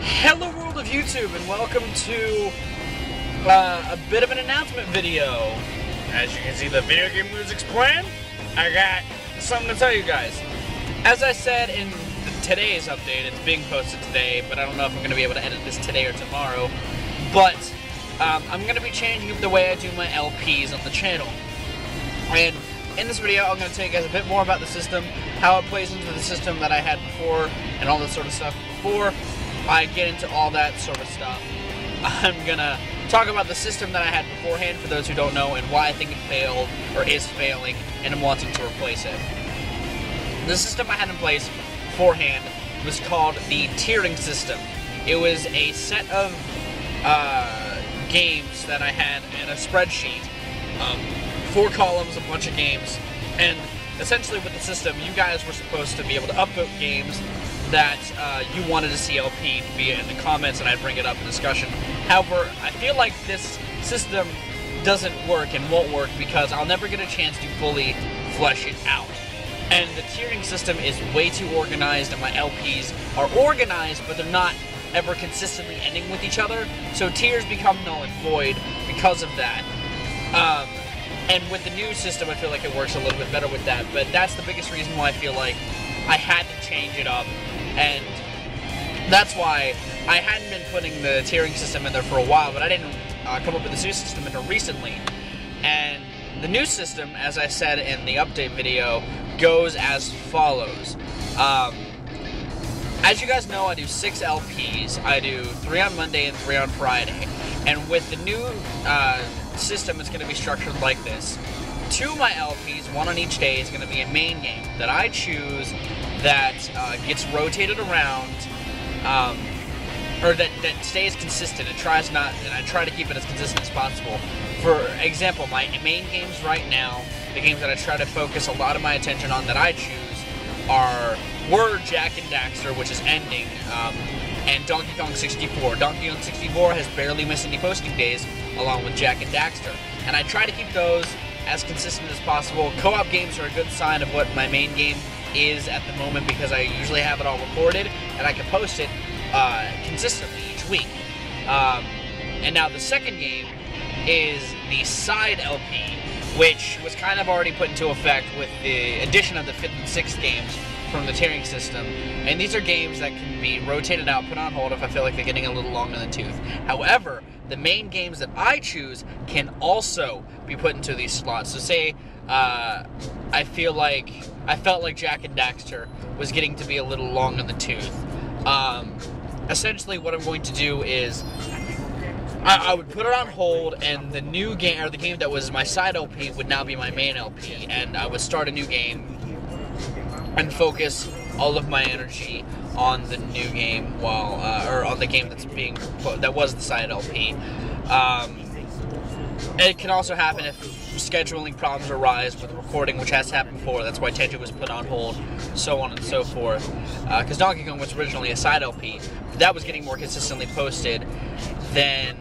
Hello world of YouTube, and welcome to a bit of an announcement video. As you can see, the video game music's playing. I got something to tell you guys. As I said in today's update, it's being posted today, but I don't know if I'm going to be able to edit this today or tomorrow. But I'm going to be changing up the way I do my LPs on the channel. And in this video, I'm going to tell you guys a bit more about the system, how it plays into the system that I had before, and all this sort of stuff before I get into all that sort of stuff. I'm gonna talk about the system that I had beforehand, for those who don't know, and why I think it failed, or is failing, and I'm wanting to replace it. The system I had in place beforehand was called the tiering system. It was a set of games that I had in a spreadsheet. 4 columns, a bunch of games, and essentially with the system, you guys were supposed to be able to upvote games that you wanted to see LP via in the comments, and I'd bring it up in discussion. However, I feel like this system doesn't work and won't work because I'll never get a chance to fully flesh it out. And the tiering system is way too organized, and my LPs are organized, but they're not ever consistently ending with each other, so tiers become null and void because of that. And with the new system, I feel like it works a little bit better with that, but that's the biggest reason why I feel like I had to change it up, and that's why I hadn't been putting the tiering system in there for a while, but I didn't come up with this new system until recently. And the new system, as I said in the update video, goes as follows. As you guys know, I do 6 LPs. I do 3 on Monday and 3 on Friday, and with the new system, it's going to be structured like this. 2 of my LPs, 1 on each day, is going to be a main game that I choose that gets rotated around, or that stays consistent. And I try to keep it as consistent as possible. For example, my main games right now, the games that I try to focus a lot of my attention on that I choose were Jak and Daxter, which is ending, and Donkey Kong 64. Donkey Kong 64 has barely missed any posting days, along with Jak and Daxter. And I try to keep those as consistent as possible. Co-op games are a good sign of what my main game is at the moment, because I usually have it all recorded and I can post it consistently each week. And now the second game is the side LP, which was kind of already put into effect with the addition of the 5th and 6th games from the tiering system. And these are games that can be rotated out, put on hold if I feel like they're getting a little long in the tooth. However, the main games that I choose can also be put into these slots. So say I felt like Jak and Daxter was getting to be a little long in the tooth. Essentially what I'm going to do is I would put it on hold, and the new game, or the game that was my side LP, would now be my main LP, and I would start a new game and focus all of my energy on the new game or on the game that was the side LP. And it can also happen if scheduling problems arise with recording, which has happened before. That's why Tenchu was put on hold, so on and so forth. Because Donkey Kong was originally a side LP, but that was getting more consistently posted than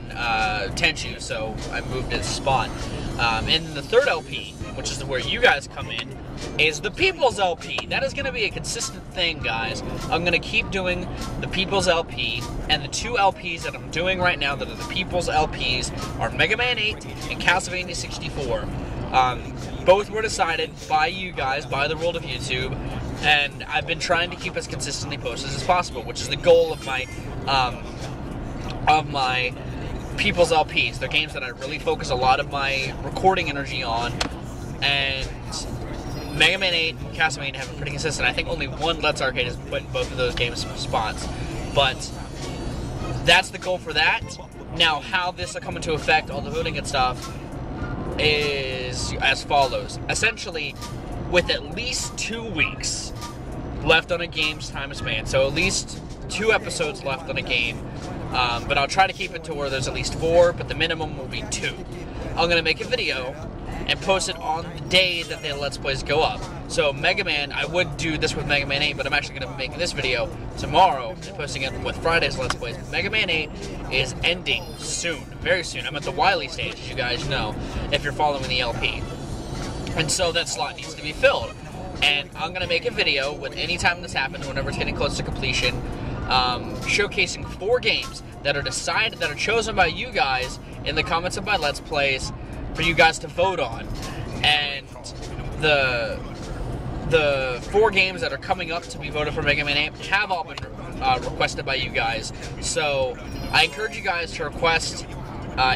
Tenchu, so I moved its spot. And the third LP, which is where you guys come in, is the People's LP. That is going to be a consistent thing, guys. I'm going to keep doing the People's LP, and the 2 LPs that I'm doing right now that are the People's LPs are Mega Man 8 and Castlevania 64. Both were decided by you guys, by the world of YouTube, and I've been trying to keep as consistently posted as possible, which is the goal of my People's LPs. They're games that I really focus a lot of my recording energy on, and Mega Man 8 and Castlevania have been pretty consistent. I think only one Let's Arcade has put in both of those games spots, but that's the goal for that. Now, how this will come into effect, all the voting and stuff, is as follows. Essentially, with at least 2 weeks left on a game's time span, so at least 2 episodes left on a game, but I'll try to keep it to where there's at least 4, but the minimum will be 2. I'm going to make a video and post it on the day that the Let's Plays go up. So Mega Man, I would do this with Mega Man 8, but I'm actually going to be making this video tomorrow and posting it with Friday's Let's Plays. Mega Man 8 is ending soon, very soon. I'm at the Wily stage, as you guys know, if you're following the LP. And so that slot needs to be filled. And I'm going to make a video with any time this happens, whenever it's getting close to completion, showcasing 4 games that are decided, that are chosen by you guys in the comments of my Let's Plays for you guys to vote on. And the 4 games that are coming up to be voted for Mega Man 8 have all been requested by you guys. So I encourage you guys to request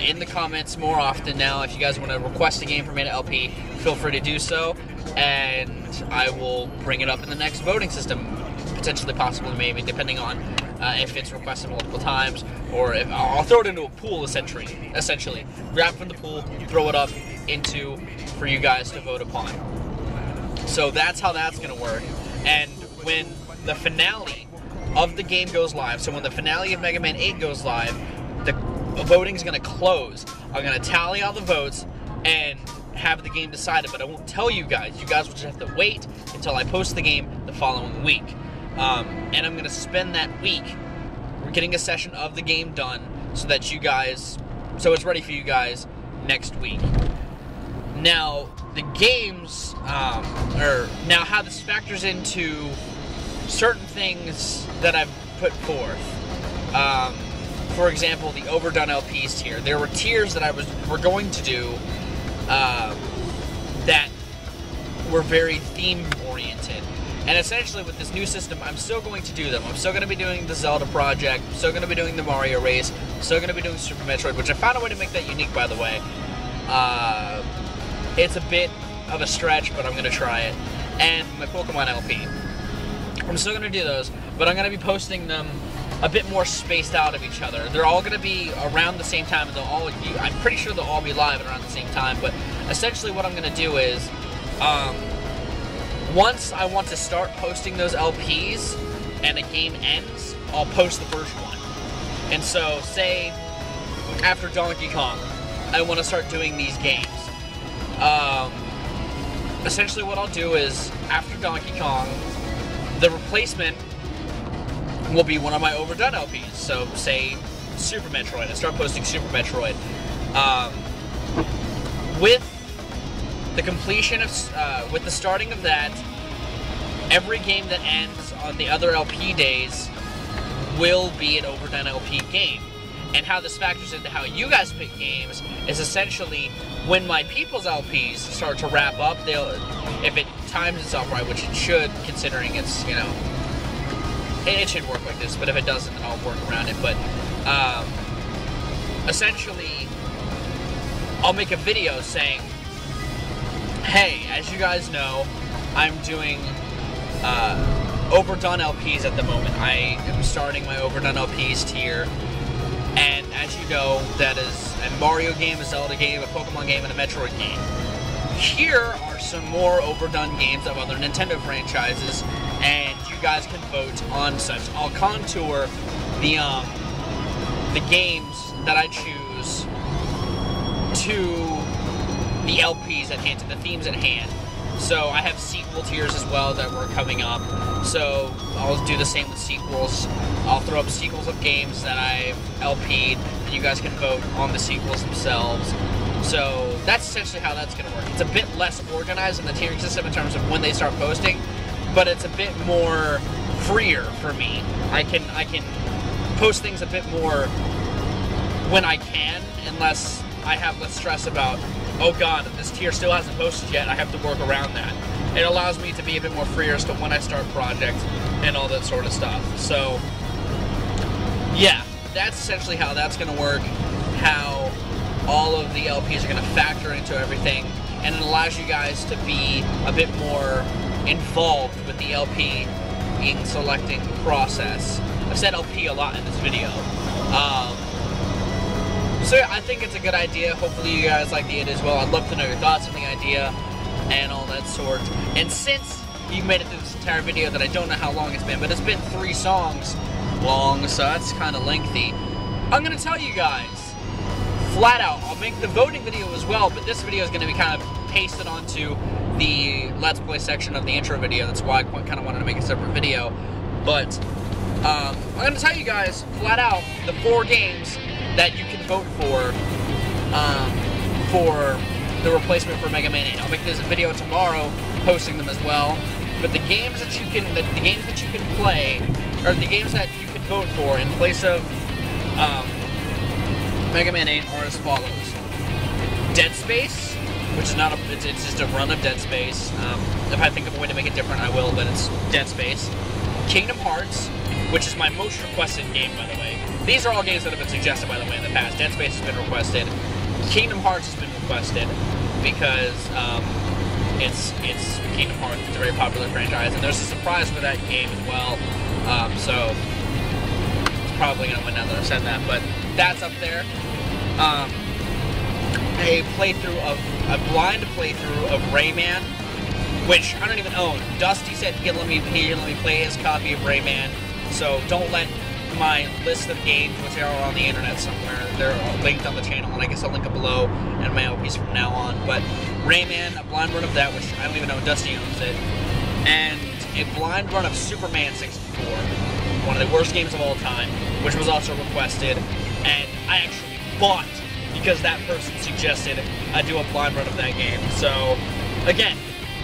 in the comments more often now. If you guys want to request a game for me to LP, feel free to do so, and I will bring it up in the next voting system, potentially, possibly, maybe, depending on if it's requested multiple times, or if I'll throw it into a pool, essentially. Grab from the pool, throw it up into for you guys to vote upon. So that's how that's going to work. And when the finale of the game goes live, so when the finale of Mega Man 8 goes live, the voting's going to close. I'm going to tally all the votes and have the game decided, but I won't tell you guys. You guys will just have to wait until I post the game the following week. And I'm going to spend that week getting a session of the game done so that you guys, so it's ready for you guys next week. Now, the games, now how this factors into certain things that I've put forth. For example, the overdone LPs tier. There were tiers that we're going to do that were very theme-oriented. And essentially, with this new system, I'm still going to do them. I'm still going to be doing the Zelda project. I'm still going to be doing the Mario race. I'm still going to be doing Super Metroid, which I found a way to make that unique, by the way. It's a bit of a stretch, but I'm going to try it. And my Pokemon LP. I'm still going to do those, but I'm going to be posting them a bit more spaced out of each other. They're all going to be around the same time, and I'm pretty sure they'll all be live around the same time, but essentially what I'm going to do is, once I want to start posting those LPs and a game ends, I'll post the first one. And so, say, after Donkey Kong, I want to start doing these games. Essentially what I'll do is, after Donkey Kong, the replacement will be one of my overdone LPs. So, say, Super Metroid. I start posting Super Metroid. With the completion of, with the starting of that, every game that ends on the other LP days will be an overdone LP game. And how this factors into how you guys pick games is essentially when my people's LPs start to wrap up, if it times itself right, which it should, considering it's, you know, it should work like this, but if it doesn't, then I'll work around it. But essentially, I'll make a video saying, hey, as you guys know, I'm doing overdone LPs at the moment. I am starting my overdone LPs tier. And as you know, that is a Mario game, a Zelda game, a Pokemon game, and a Metroid game. Here are some more overdone games of other Nintendo franchises, and you guys can vote on such. I'll contour the games that I choose to the LPs at hand, to the themes at hand. So I have sequel tiers as well that were coming up. So I'll do the same with sequels. I'll throw up sequels of games that I've LP'd, and you guys can vote on the sequels themselves. So that's essentially how that's going to work. It's a bit less organized in the tiering system in terms of when they start posting, but it's a bit more freer for me. I can post things a bit more when I can, unless I have less stress about, oh god, this tier still hasn't posted yet, I have to work around that. It allows me to be a bit more freer as to when I start projects and all that sort of stuff. So, yeah, that's essentially how that's going to work, how all of the LPs are going to factor into everything, and it allows you guys to be a bit more involved with the LP in selecting process. I've said LP a lot in this video. So yeah, I think it's a good idea. Hopefully you guys like the idea as well. I'd love to know your thoughts on the idea and all that sort. And since you made it through this entire video that I don't know how long it's been, but it's been 3 songs long, so that's kind of lengthy. I'm going to tell you guys, flat out, I'll make the voting video as well, but this video is going to be kind of pasted onto the Let's Play section of the intro video. That's why I kind of wanted to make a separate video. But I'm going to tell you guys, flat out, the 4 games that you can vote for the replacement for Mega Man 8. I'll make this video tomorrow, posting them as well. But the games that you can, play, or the games that you can vote for in place of Mega Man 8 are as follows. Dead Space, which is not a, it's just a run of Dead Space. If I think of a way to make it different, I will, but it's Dead Space. Kingdom Hearts, which is my most requested game, by the way. These are all games that have been suggested, by the way, in the past. Dead Space has been requested. Kingdom Hearts has been requested because it's Kingdom Hearts. It's a very popular franchise, and there's a surprise for that game as well. So it's probably going to win now that I've said that, but that's up there. A blind playthrough of Rayman, which I don't even own. Dusty said he'd let me play his copy of Rayman, so don't let my list of games, which are on the internet somewhere, they're linked on the channel, and I guess I'll link them below and my LPs from now on. But Rayman, a blind run of that, which I don't even know, Dusty owns it, and a blind run of Superman 64, one of the worst games of all time, which was also requested, and I actually bought because that person suggested I do a blind run of that game. So, again,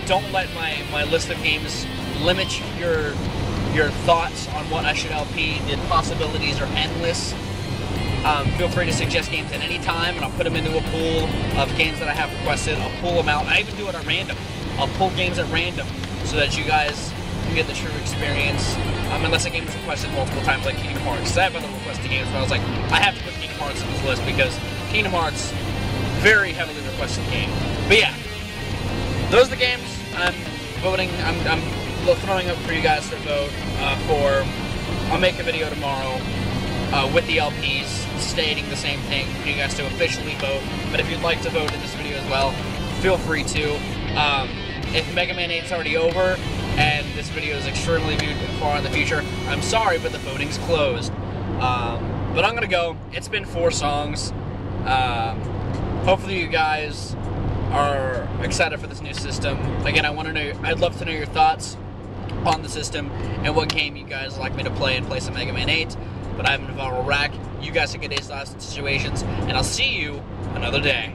don't let my list of games limit your thoughts on what I should LP. The possibilities are endless. Feel free to suggest games at any time, and I'll put them into a pool of games that I have requested. I'll pull them out. I even do it at random. I'll pull games at random so that you guys can get the true experience. Unless a game is requested multiple times, like Kingdom Hearts. I have other requested games, but I was like, I have to put Kingdom Hearts on this list because Kingdom Hearts, very heavily requested game. But yeah, those are the games I'm voting. I'm throwing up for you guys to vote for. I'll make a video tomorrow with the LPs stating the same thing for you guys to officially vote. But if you'd like to vote in this video as well, feel free to. If Mega Man 8's already over and this video is extremely viewed far in the future, I'm sorry, but the voting's closed. But I'm gonna go. It's been 4 songs. Hopefully you guys are excited for this new system. Again, I'd love to know your thoughts on the system and what game you guys like me to play in place of Mega Man 8. But I'm Viralrak. You guys have good days, lives, and situations, and I'll see you another day.